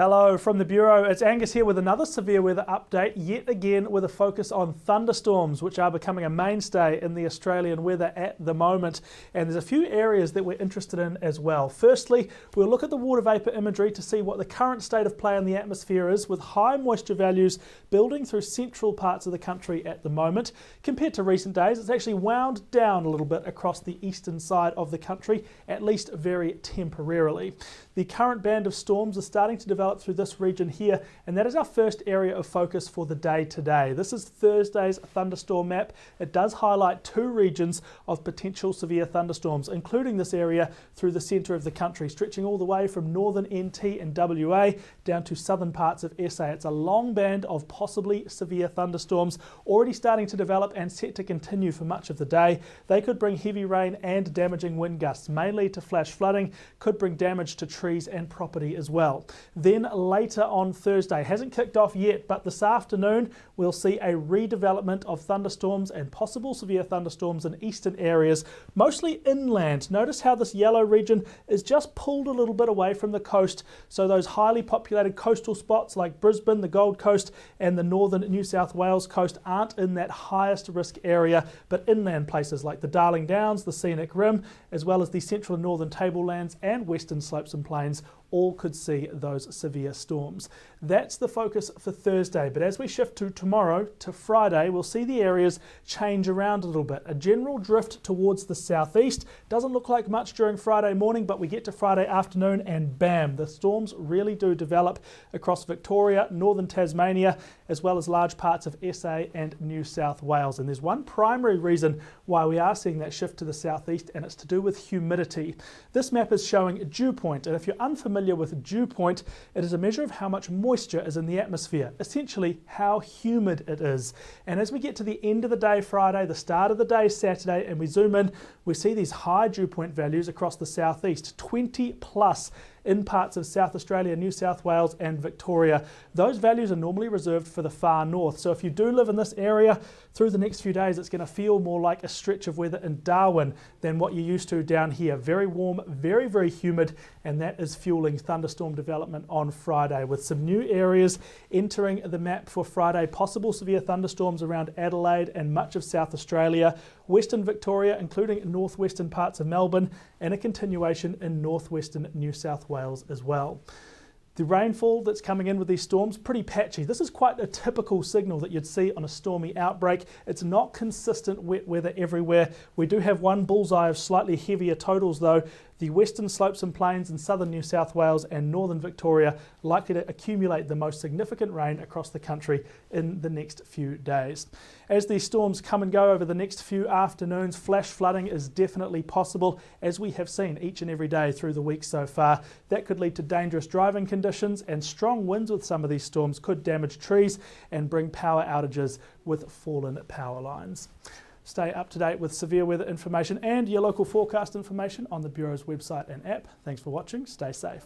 Hello from the Bureau, it's Angus here with another severe weather update, yet again with a focus on thunderstorms, which are becoming a mainstay in the Australian weather at the moment. And there's a few areas that we're interested in as well. Firstly, we'll look at the water vapour imagery to see what the current state of play in the atmosphere is, with high moisture values building through central parts of the country at the moment. Compared to recent days, it's actually wound down a little bit across the eastern side of the country, at least very temporarily. The current band of storms are starting to develop through this region here, and that is our first area of focus for the day today. This is Thursday's thunderstorm map. It does highlight two regions of potential severe thunderstorms, including this area through the centre of the country, stretching all the way from northern NT and WA down to southern parts of SA. It's a long band of possibly severe thunderstorms already starting to develop and set to continue for much of the day. They could bring heavy rain and damaging wind gusts, mainly to flash flooding, could bring damage to trees and property as well. Then later on Thursday, hasn't kicked off yet, but this afternoon we'll see a redevelopment of thunderstorms and possible severe thunderstorms in eastern areas, mostly inland. Notice how this yellow region is just pulled a little bit away from the coast, so those highly populated coastal spots like Brisbane, the Gold Coast and the northern New South Wales coast aren't in that highest risk area, but inland places like the Darling Downs, the Scenic Rim, as well as the central and northern tablelands and western slopes and plains all could see those severe storms. That's the focus for Thursday, but as we shift to tomorrow to Friday, we'll see the areas change around a little bit. A general drift towards the southeast. Doesn't look like much during Friday morning, but we get to Friday afternoon and bam, the storms really do develop across Victoria, northern Tasmania, as well as large parts of SA and New South Wales. And there's one primary reason why we are seeing that shift to the southeast, and it's to do with humidity. This map is showing dew point, and if you're unfamiliar with dew point, it is a measure of how much moisture is in the atmosphere, essentially how humid it is. And as we get to the end of the day Friday, the start of the day Saturday, and we zoom in, we see these high dew point values across the southeast, 20 plus in parts of South Australia, New South Wales and Victoria. Those values are normally reserved for the far north. So if you do live in this area, through the next few days, it's going to feel more like a stretch of weather in Darwin than what you're used to down here. Very warm, very, very humid, and that is fueling thunderstorm development on Friday, with some new areas entering the map for Friday. Possible severe thunderstorms around Adelaide and much of South Australia, Western Victoria, including northwestern parts of Melbourne, and a continuation in northwestern New South Wales as well. The rainfall that's coming in with these storms, pretty patchy. This is quite a typical signal that you'd see on a stormy outbreak. It's not consistent wet weather everywhere. We do have one bullseye of slightly heavier totals though. The western slopes and plains in southern New South Wales and northern Victoria likely to accumulate the most significant rain across the country in the next few days. As these storms come and go over the next few afternoons, flash flooding is definitely possible, as we have seen each and every day through the week so far. That could lead to dangerous driving conditions, and strong winds with some of these storms could damage trees and bring power outages with fallen power lines. Stay up to date with severe weather information and your local forecast information on the Bureau's website and app. Thanks for watching. Stay safe.